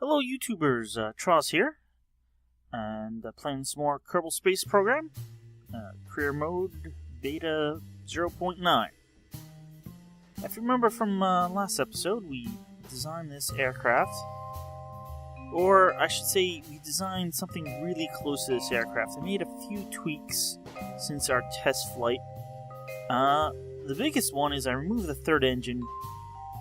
Hello YouTubers, Tross here, and playing some more Kerbal Space Program, Career Mode, Beta 0.9. If you remember from last episode, we designed this aircraft, or I should say, we designed something really close to this aircraft. I made a few tweaks since our test flight. The biggest one is I removed the third engine.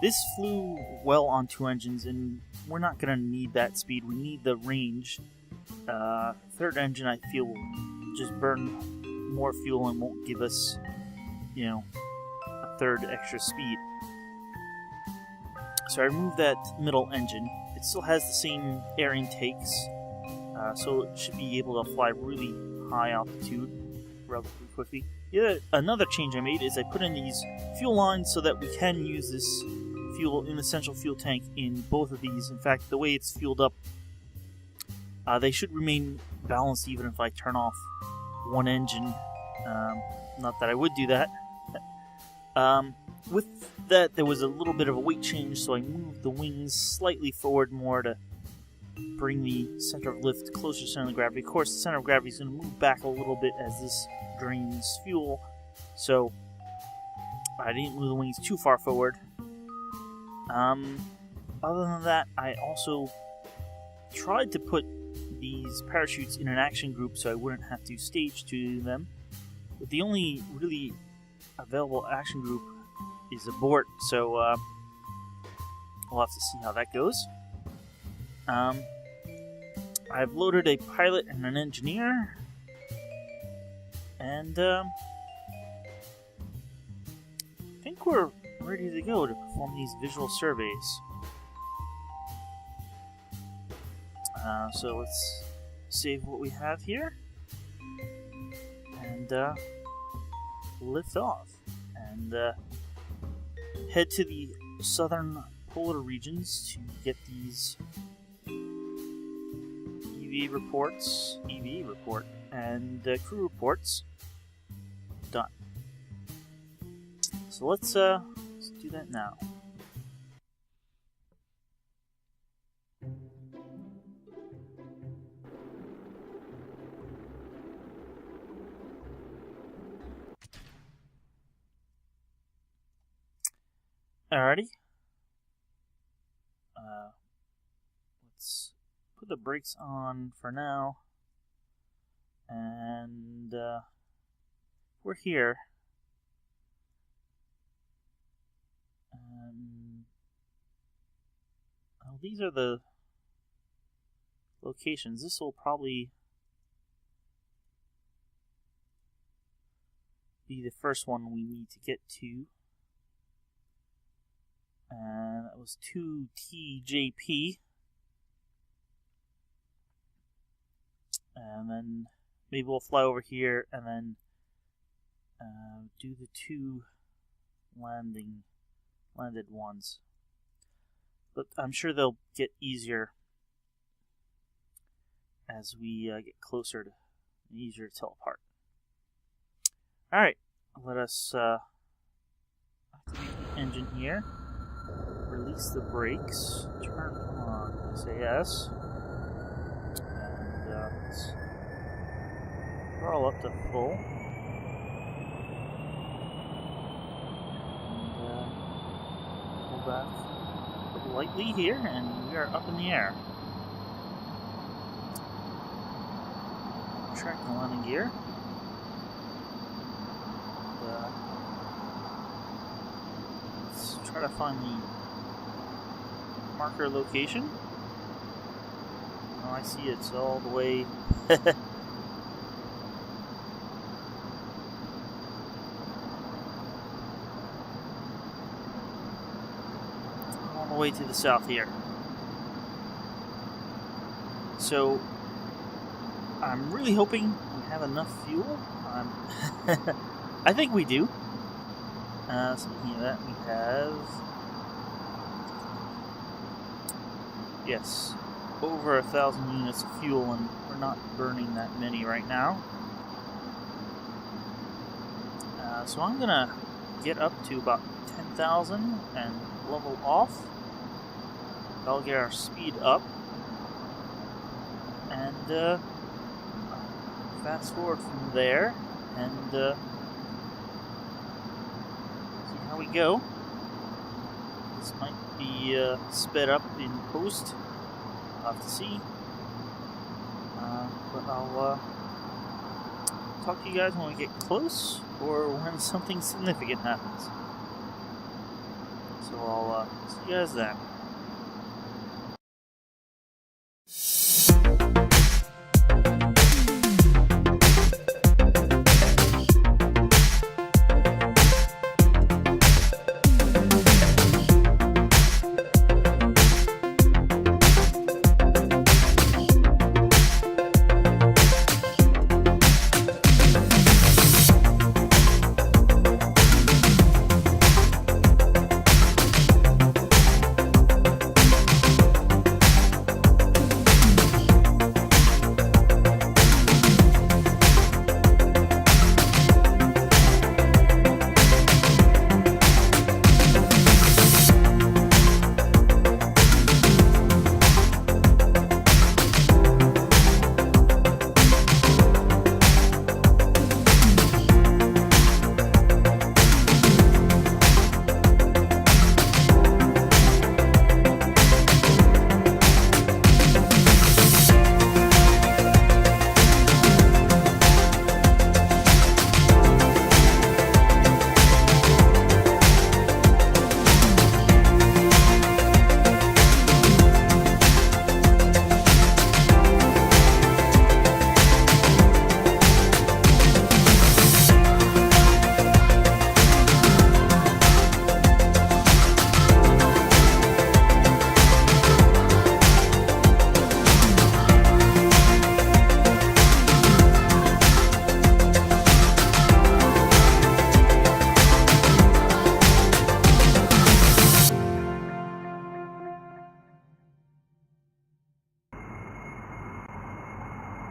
This flew well on two engines, and we're not going to need that speed. We need the range. Third engine, I feel, will just burn more fuel and won't give us, a third extra speed. So I removed that middle engine. It still has the same air intakes, so it should be able to fly really high altitude relatively quickly. Another change I made is I put in these fuel lines so that we can use this fuel in the central fuel tank in both of these. In fact, the way it's fueled up, they should remain balanced even if I turn off one engine. Not that I would do that. With that, there was a little bit of a weight change, so I moved the wings slightly forward more to bring the center of lift closer to the center of gravity. Of course, the center of gravity is going to move back a little bit as this drains fuel, so I didn't move the wings too far forward. Other than that, I also tried to put these parachutes in an action group so I wouldn't have to stage to them. But the only really available action group is abort, so we'll have to see how that goes. I've loaded a pilot and an engineer, and I think we're ready to go to perform these visual surveys. So let's save what we have here and lift off and head to the southern polar regions to get these EVA report, and crew reports done. So let's do that now. Alrighty. Let's put the brakes on for now, and we're here. Well, these are the locations. This will probably be the first one we need to get to. And that was 2TJP. And then maybe we'll fly over here and then do the two landed ones. But I'm sure they'll get easier as we get closer to easier to tell apart. Alright, let us activate the engine here. Release the brakes, turn on SAS, and let's throttle up to full, and pull back lightly here, and we are up in the air. Track the landing gear. And, let's try to find the marker location. Oh, I see it's all the way all the way to the south here. So I'm really hoping we have enough fuel. I think we do. Speaking of that, we have, yes, over 1,000 units of fuel, and we're not burning that many right now. So I'm gonna get up to about 10,000 and level off. That'll get our speed up. and fast forward from there and see how we go. This might be sped up in post. I'll have to see. But I'll talk to you guys when we get close or when something significant happens. So I'll see you guys then.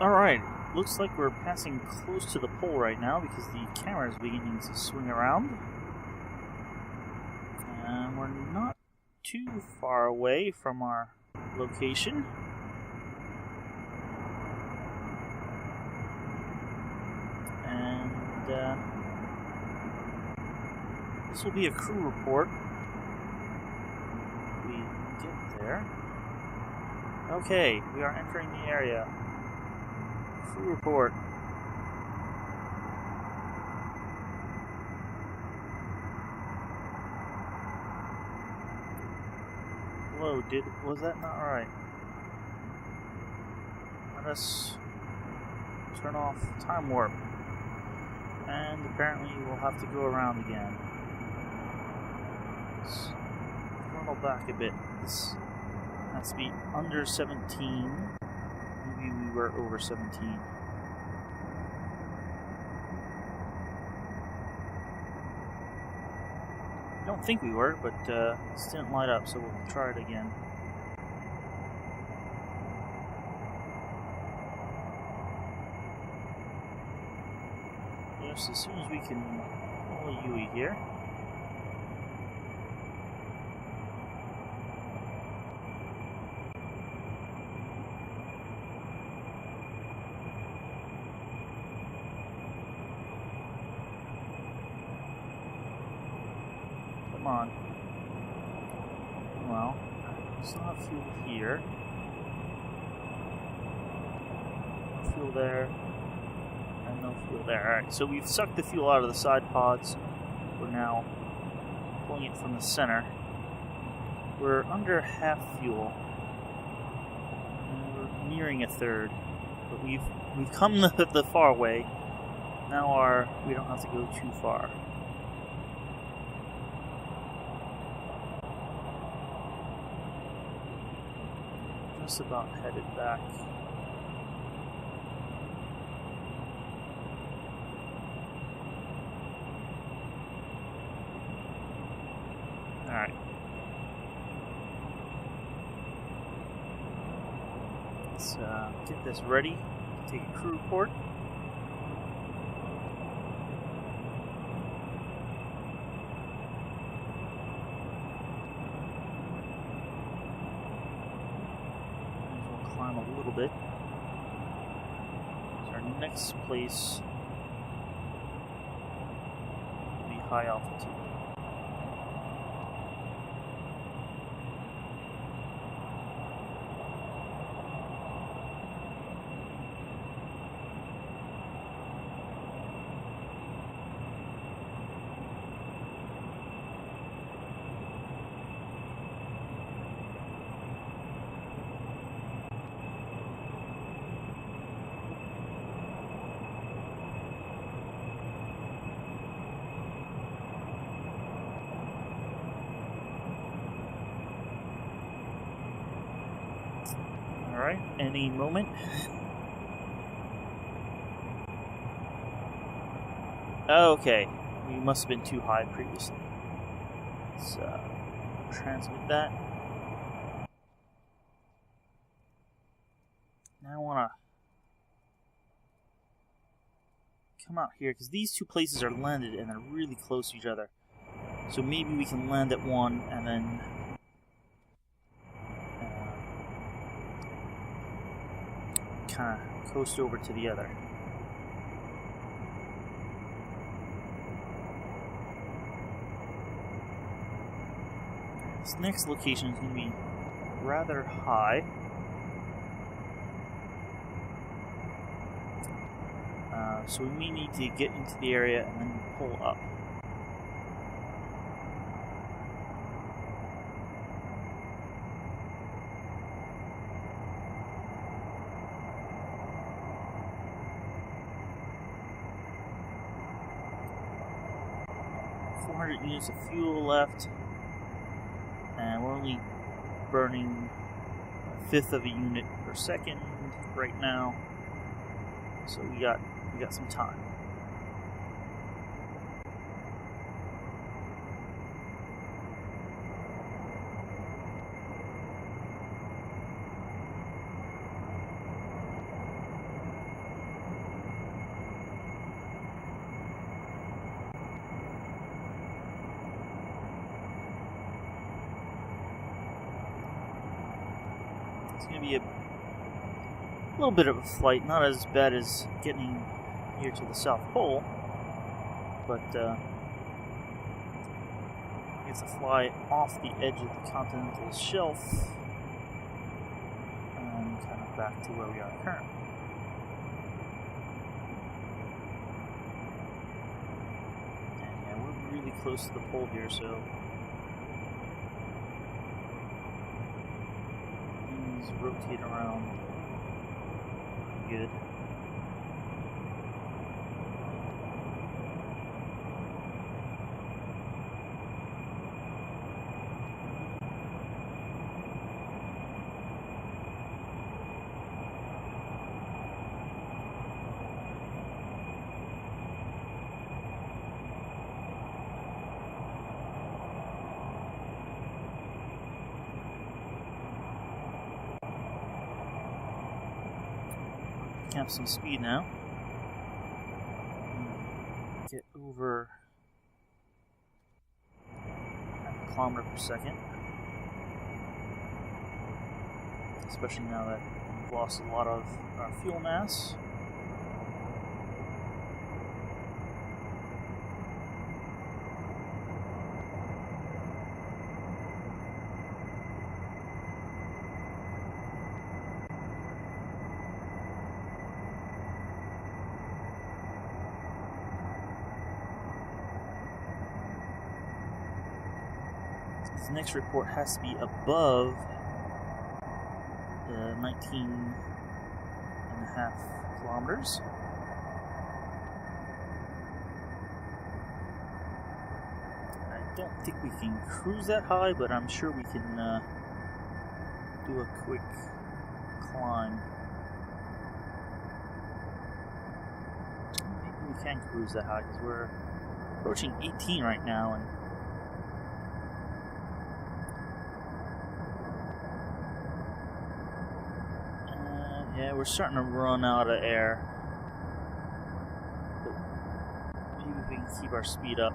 Alright, looks like we're passing close to the pole right now because the camera is beginning to swing around. And we're not too far away from our location. And this will be a crew report if we get there. Okay, we are entering the area. Crew report. Whoa, was that not right? Let us turn off time warp. And apparently we'll have to go around again. Let's throttle back a bit. This has to be under 17. Maybe we were over 17. I don't think we were, but this didn't light up, so we'll try it again. Yes, as soon as we can pull a UE here. Come on. Well, we still have fuel here. Fuel there. And no fuel there. Alright, so we've sucked the fuel out of the side pods. We're now pulling it from the center. We're under half fuel. And we're nearing a third. But we've come the far way. Now we don't have to go too far. Just about headed back. Alright. Let's get this ready to take a crew report. Climb a little bit. our next place will be high altitude. Alright, any moment. Okay, we must have been too high previously. Let's transmit that. Now I want to come out here, because these two places are landed and they're really close to each other. So maybe we can land at one and then kind of coast over to the other. This next location is going to be rather high. So we may need to get into the area and then pull up. Units of fuel left, and we're only burning 1/5 of a unit per second right now, so we got some time. It's going to be a little bit of a flight, not as bad as getting here to the South Pole, but it's a fly off the edge of the continental shelf and kind of back to where we are currently. And yeah, we're really close to the pole here, so things rotate around pretty good. Have some speed now. Get over 0.5 kilometer per second. Especially now that we've lost a lot of our fuel mass. The next report has to be above 19.5 kilometers. I don't think we can cruise that high, but I'm sure we can do a quick climb. Maybe we can cruise that high because we're approaching 18 right now, and yeah, we're starting to run out of air. But maybe we can keep our speed up.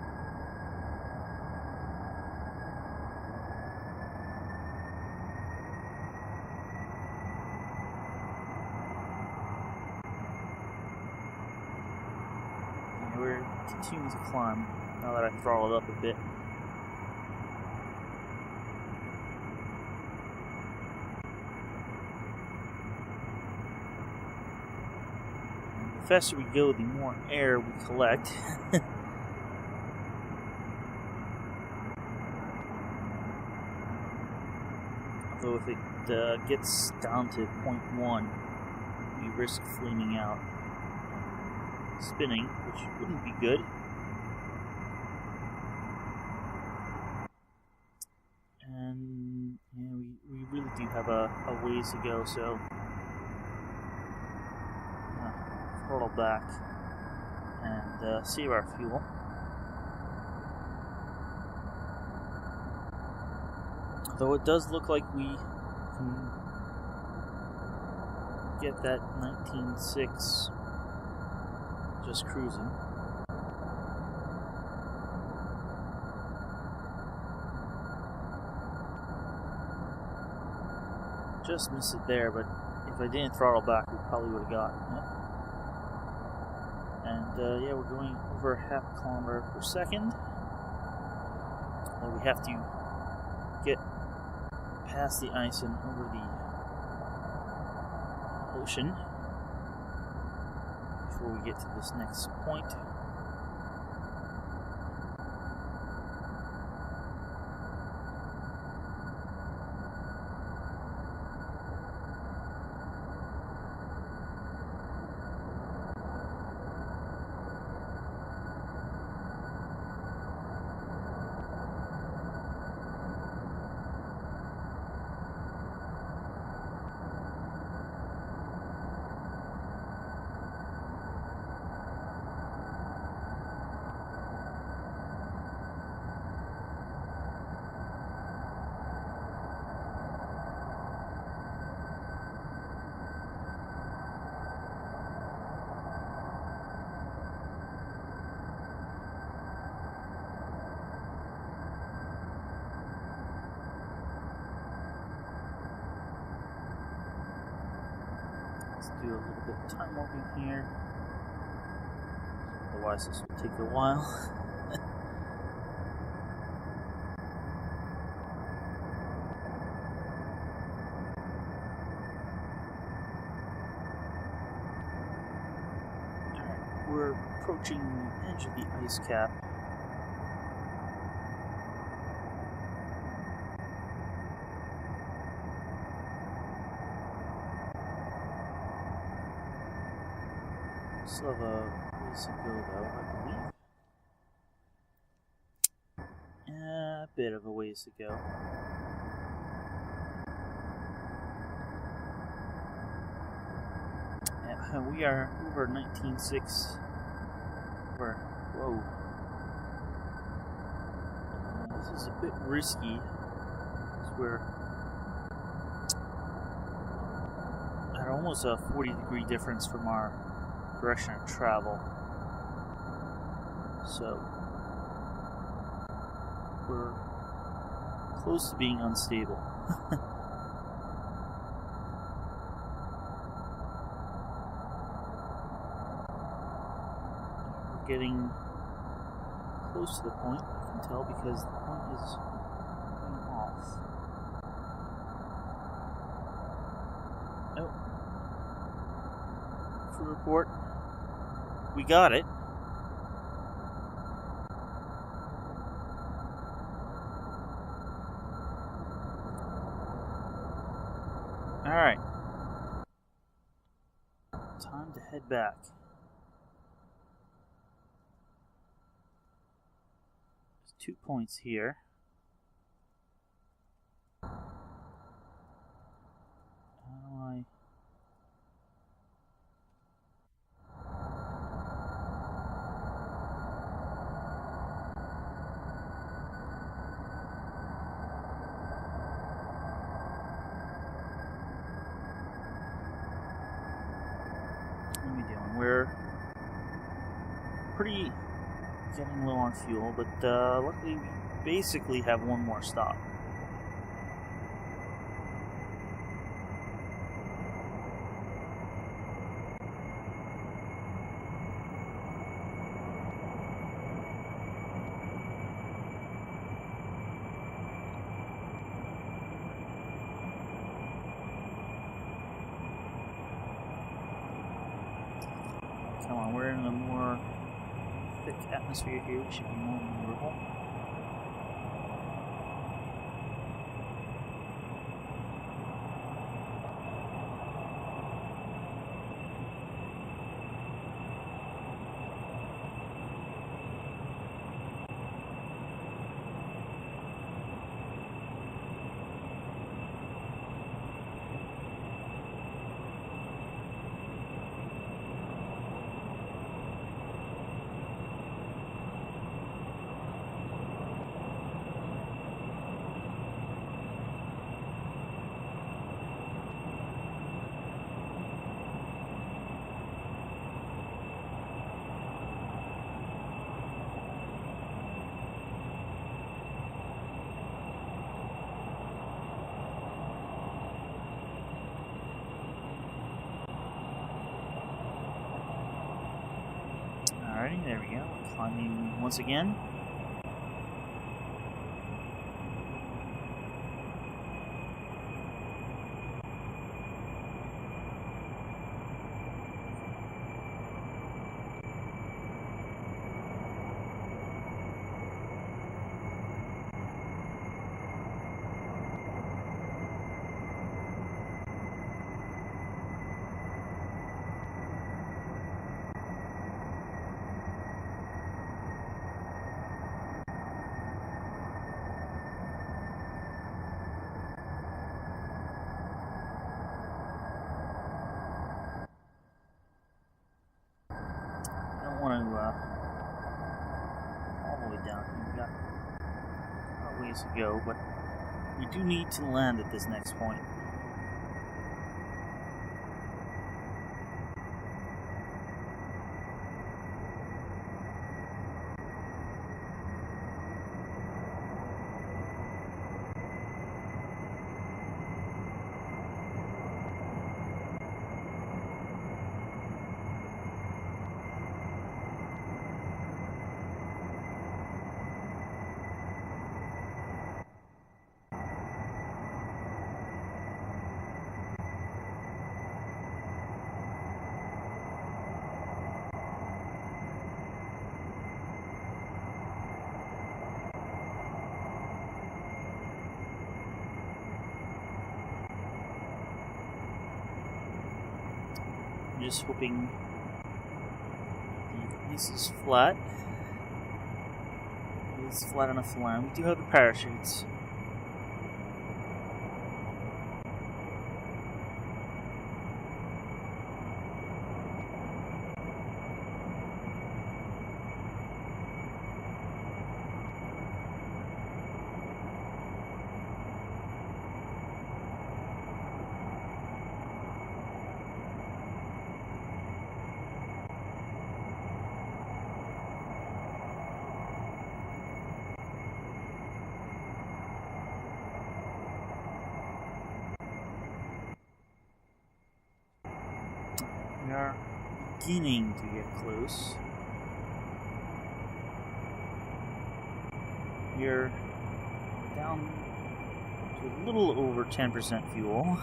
continue to climb now that I throttled up a bit. And the faster we go, the more air we collect. Although if it gets down to 0.1, we risk flaming out, spinning, which wouldn't be good. And yeah, we really do have a ways to go, so throttle back and save our fuel. Though it does look like we can get that 19.6 just cruising. Just missed it there, but if I didn't throttle back, we probably would have gotten it. And yeah, we're going over half a kilometer per second. Well, we have to get past the ice and over the ocean before we get to this next point. Do a little bit of time warping here, otherwise this will take a while. Alright, we're approaching the edge of the ice cap. Still have a ways to go, though, I believe. A bit of a ways to go. Yeah, we are over 19.6. Whoa. This is a bit risky. We're at almost a 40-degree difference from our direction of travel, so we're close to being unstable. We're getting close to the point, I can tell, because the point is going off. Oh. Crew report. We got it. Alright. Time to head back. There's 2 points here. How do I... We're pretty getting low on fuel, but luckily we basically have one more stop. Come on, we're in a more thick atmosphere here. We should be more maneuverable. Alrighty, there we go. Climbing once again. All the way down here. We've got a ways to go, but we do need to land at this next point. Just hoping this is flat. It's flat enough to land. We do have the parachutes. We are beginning to get close. We're down to a little over 10% fuel.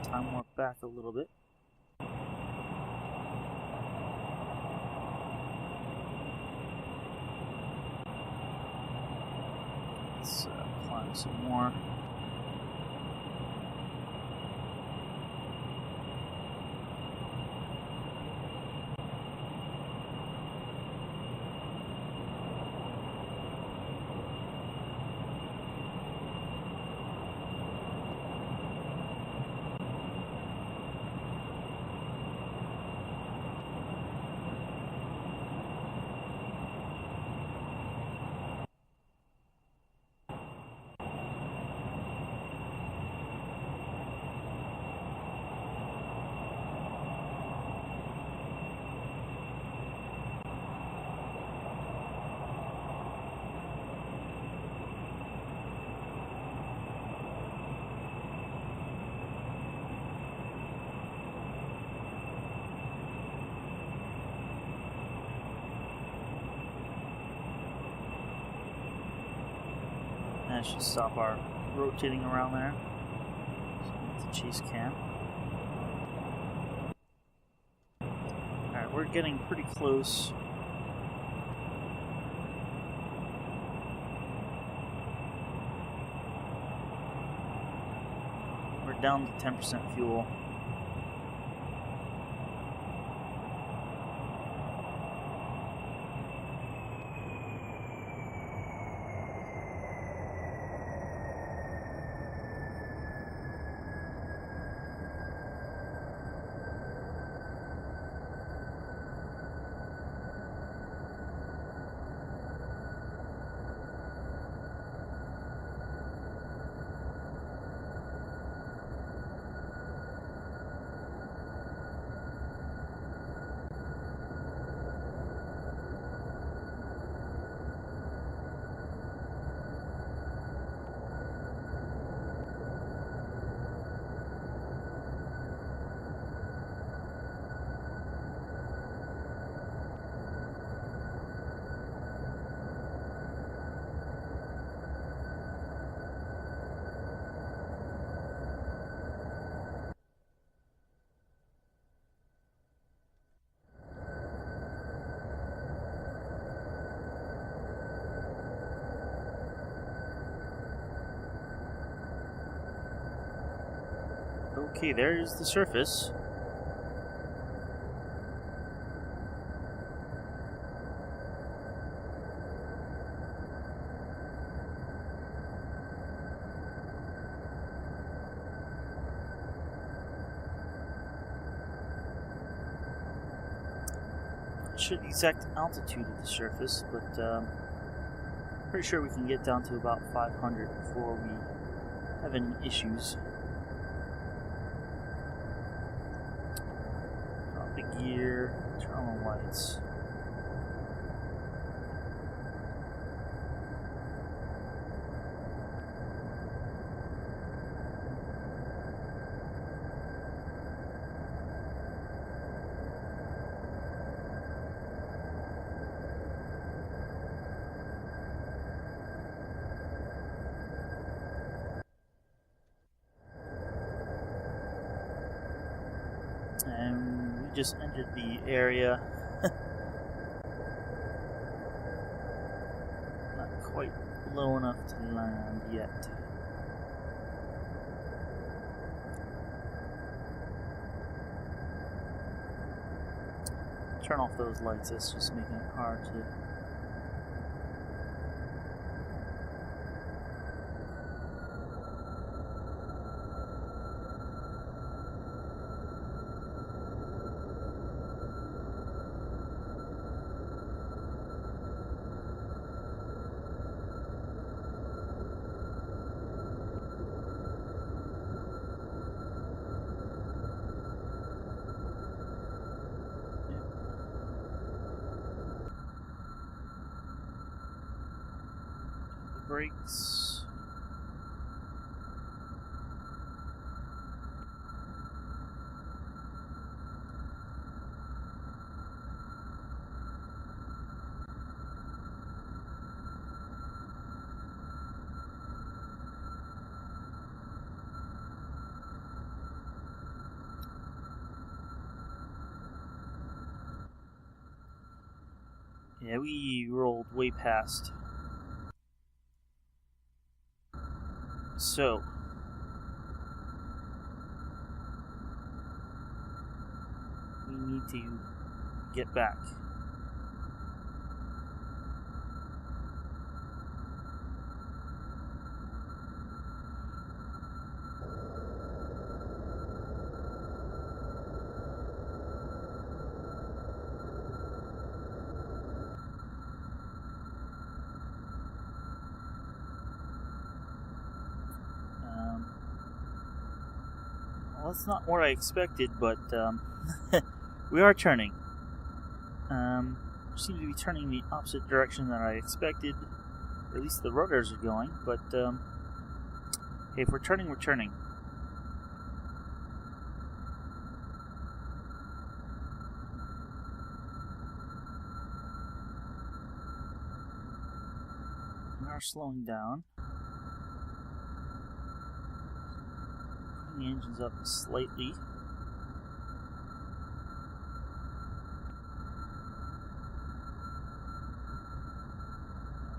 Time warp back a little bit. Let's climb some more. managed to stop our rotating around there. So it's a chase cam. Alright, we're getting pretty close. We're down to 10% fuel. Okay, there's the surface. Not sure the exact altitude of the surface, but pretty sure we can get down to about 500 before we have any issues. Gear, turn on the lights. And we just entered the area. Not quite low enough to land yet. Turn off those lights, it's just making it hard to... brakes. Yeah, we rolled way past. So, we need to get back. Well, that's not what I expected, but we are turning. We seem to be turning the opposite direction that I expected, or at least the rudders are going, but hey, if we're turning, we're turning. We are slowing down. the engines up slightly.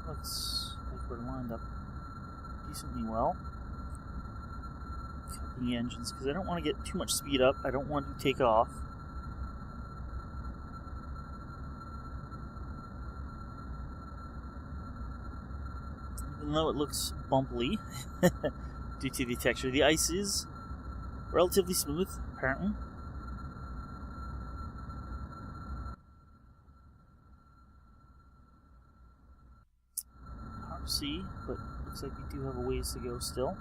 Looks like we're lined up decently well. Cut the engines because I don't want to get too much speed up. I don't want to take off. Even though it looks bumpy due to the texture, the ice is relatively smooth, apparently. Hard to see, but looks like we do have a ways to go still.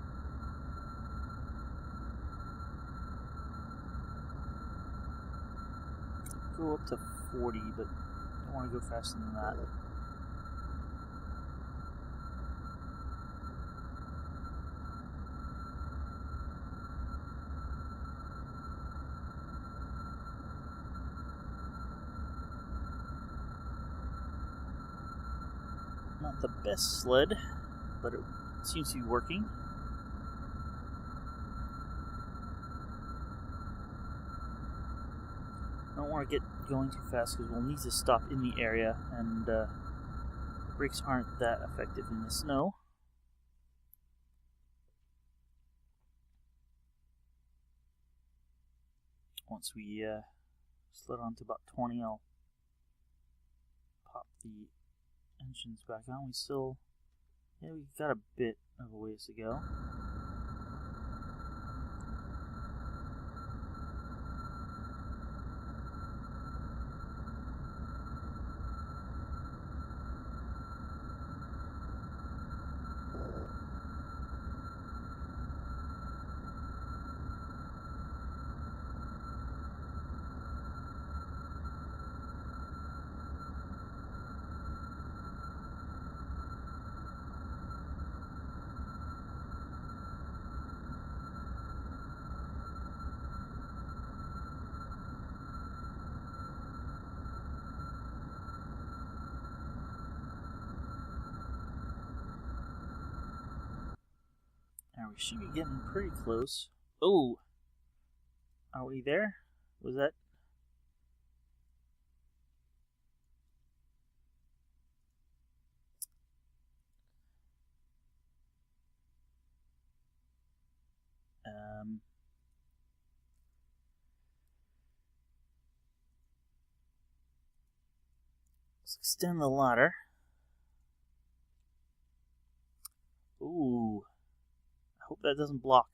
Go up to 40, but I don't want to go faster than that. Not the best sled, but it seems to be working. I don't want to get going too fast because we'll need to stop in the area, and the brakes aren't that effective in the snow. Once we slid on to about 20, I'll pop the engines back on. We still, yeah, we've got a bit of a ways to go. Now we should be getting pretty close. Oh! Are we there? Was that... Let's extend the ladder. Ooh. I hope that doesn't block.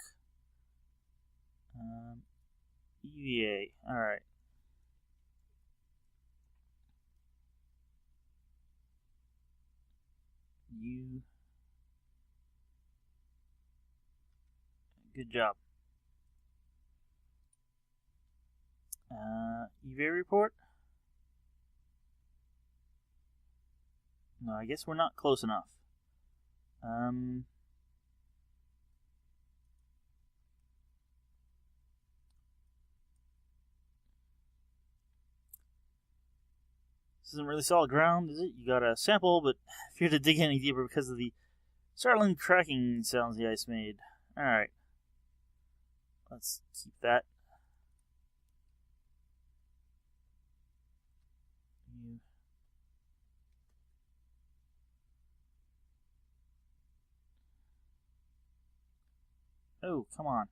EVA. Alright. Good job. EVA report? No, I guess we're not close enough. This isn't really solid ground, is it? You got a sample, but fear to dig any deeper because of the startling cracking sounds the ice made. Alright. Let's keep that. Oh, come on.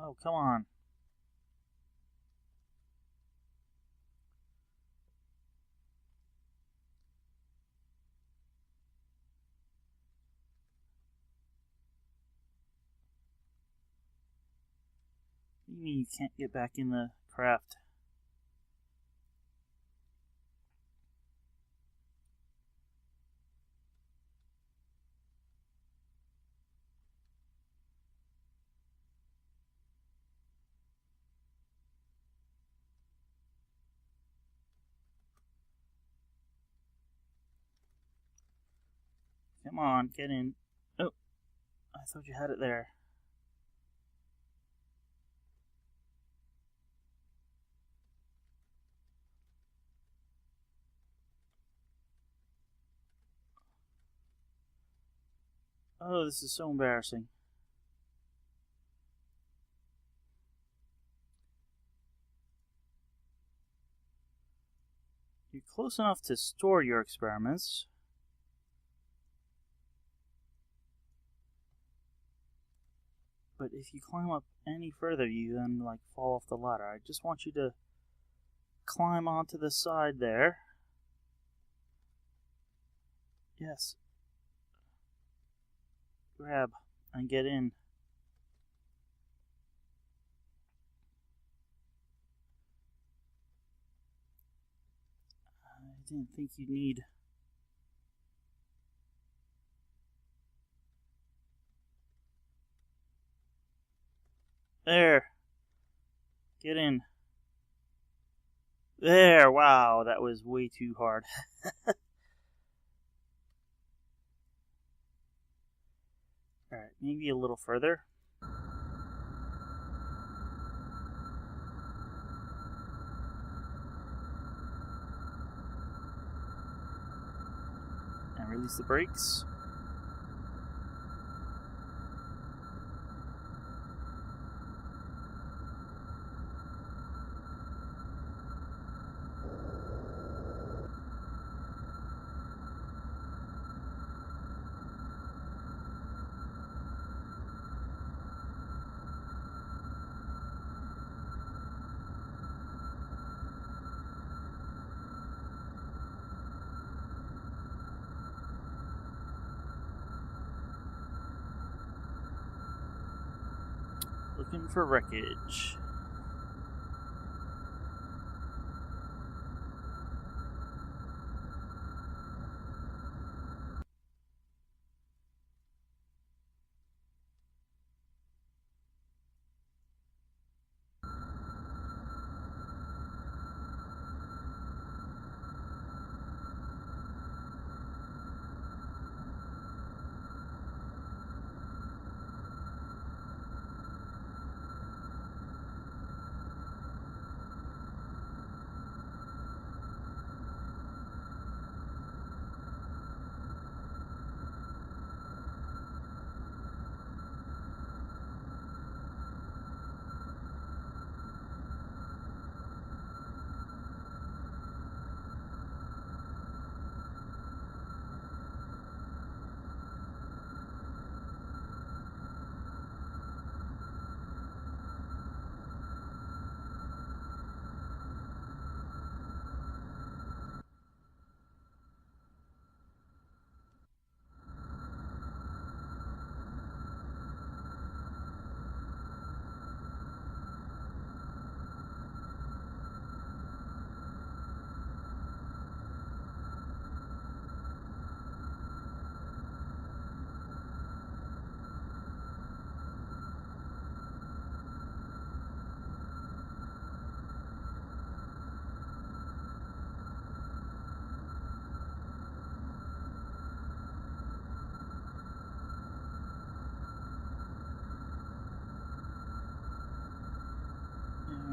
Oh, come on. What do you mean you can't get back in the craft? Come on, get in. Oh, I thought you had it there. Oh, this is so embarrassing. You're close enough to store your experiments. But if you climb up any further, you then, like, fall off the ladder. I just want you to climb onto the side there. Yes. Grab and get in. I didn't think you'd need... There. Get in. There. Wow, that was way too hard. Alright, maybe a little further. And release the brakes. Looking for wreckage.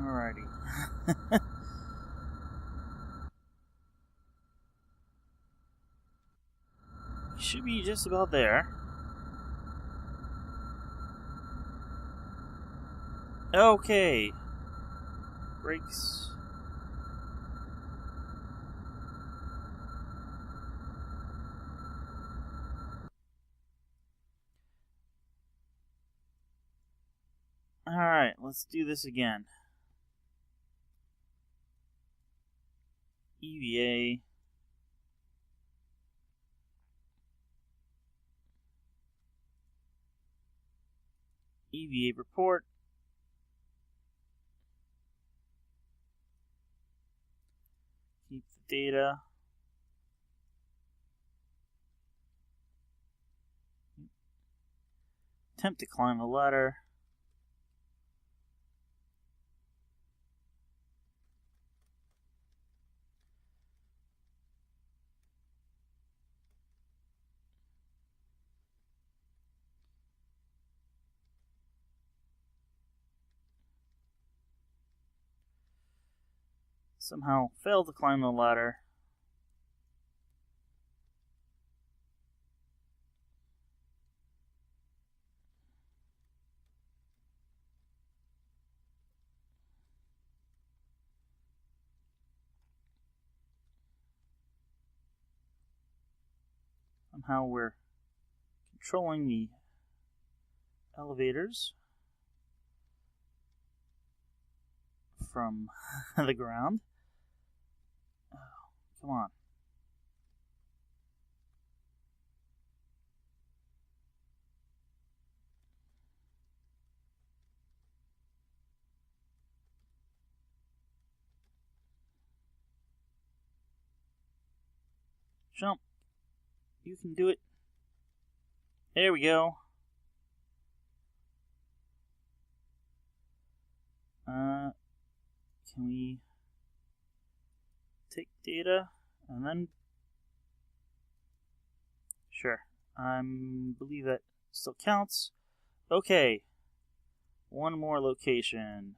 Alrighty. Should be just about there. Okay. Brakes. Alright, let's do this again. EVA. EVA report. Keep the data. Attempt to climb the ladder. Somehow failed to climb the ladder. somehow we're controlling the elevators from the ground. Oh, come on. Jump. You can do it. There we go. Can we take data and then... Sure. I believe that still counts. Okay. One more location.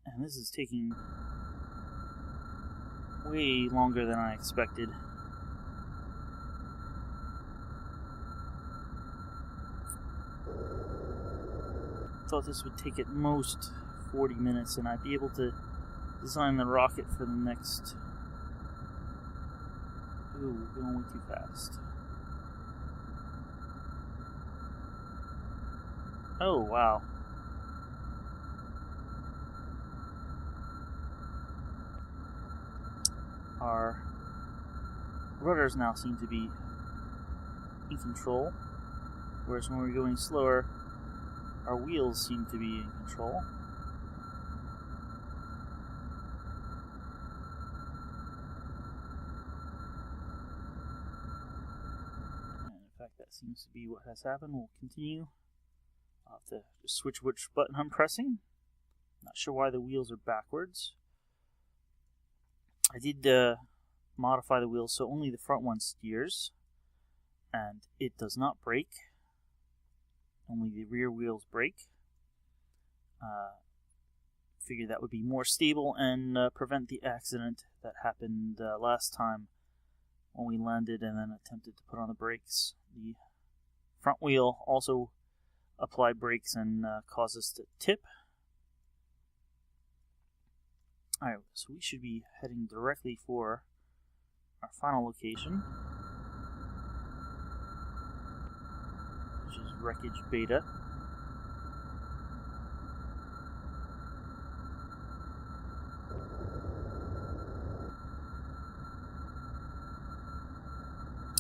And this is taking way longer than I expected. Thought this would take at most 40 minutes and I'd be able to design the rocket for the next... Ooh, we're going way too fast. Oh, wow. Our rudders now seem to be in control, whereas when we're going slower, our wheels seem to be in control. And in fact, that seems to be what has happened. We'll continue. I'll have to just switch which button I'm pressing. Not sure why the wheels are backwards. I did modify the wheels so only the front one steers, and it does not brake. Only the rear wheels brake. Figured that would be more stable and prevent the accident that happened last time when we landed and then attempted to put on the brakes. The front wheel also applied brakes and caused us to tip. Alright, so we should be heading directly for our final location, which is Wreckage Beta.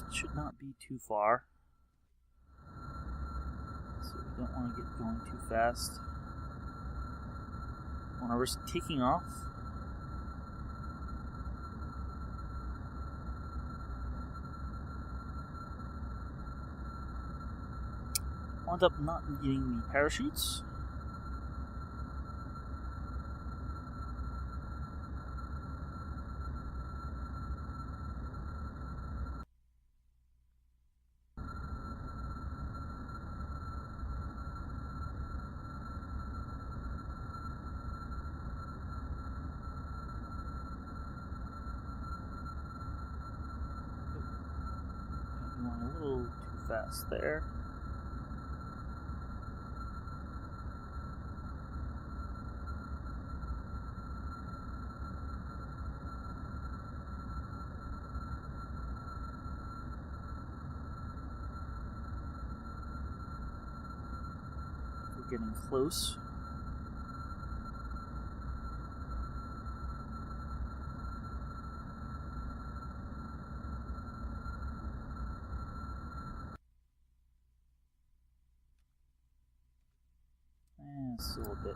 It should not be too far, so we don't want to get going too fast. Want to risk taking off. Wound up not needing the parachutes. We went a little too fast there. Getting close. And still a bit.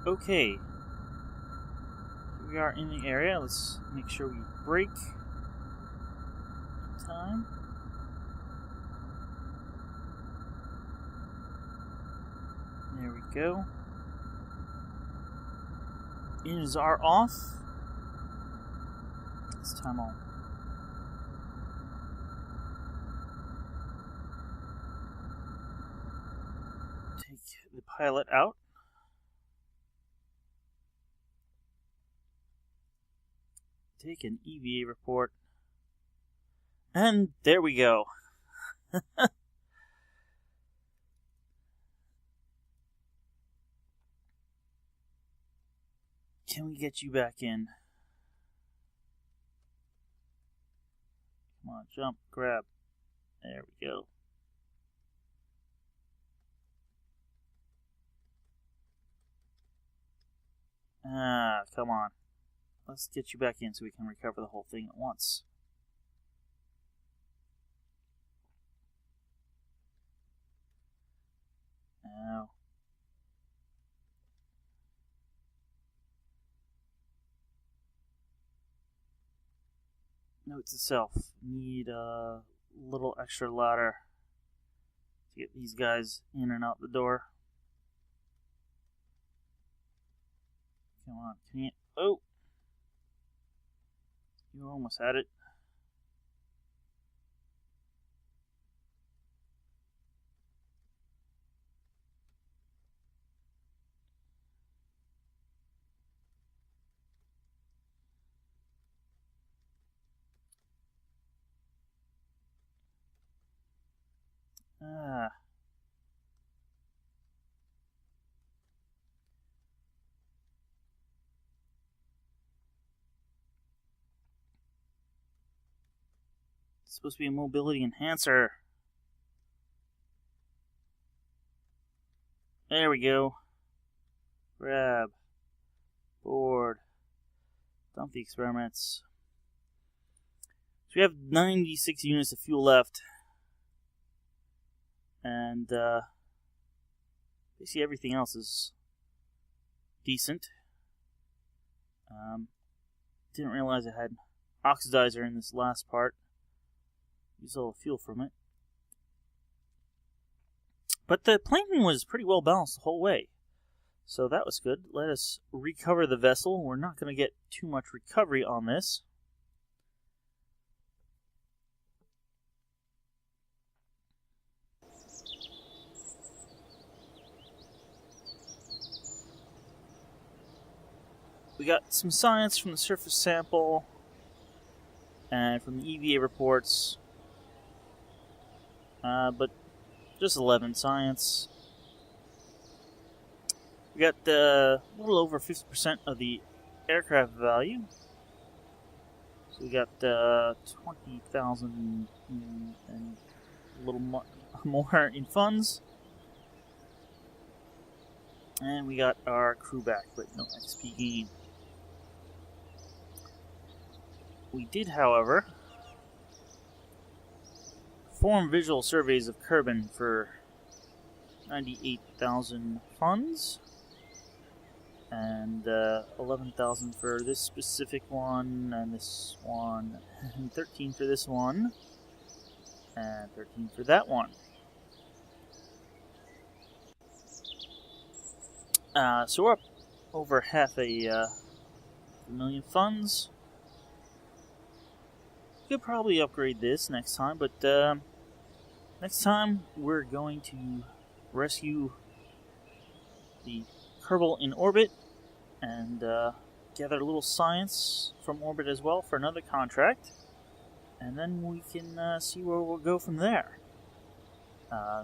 Okay. Here we are in the area. Let's make sure we brake. Time. There we go. Engines are off. This time I'll take the pilot out. Take an EVA report. And there we go. Can we get you back in? Come on, jump, grab. There we go. Ah, come on. Let's get you back in so we can recover the whole thing at once. Now. Note to self, need a little extra ladder to get these guys in and out the door. Come on, can you... Oh! You almost had it. Ah. It's supposed to be a mobility enhancer. There we go. Grab. Board. Dump the experiments. So we have 96 units of fuel left. And basically everything else is decent. Didn't realize I had oxidizer in this last part. Use all the fuel from it. But the plane was pretty well balanced the whole way. So that was good. Let us recover the vessel. We're not going to get too much recovery on this. We got some science from the surface sample and from the EVA reports, but just 11 science. We got a little over 50% of the aircraft value. So we got 20,000 and a little more in funds. And we got our crew back, but no XP gain. We did, however, perform visual surveys of Kerbin for 98,000 funds, and 11,000 for this specific one, and this one, and 13 for this one, and 13 for that one. So we're up over half a million funds. Could probably upgrade this next time, but next time we're going to rescue the Kerbal in orbit and gather a little science from orbit as well for another contract, and then we can see where we'll go from there.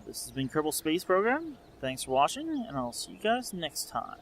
This has been Kerbal Space Program. Thanks for watching, and I'll see you guys next time.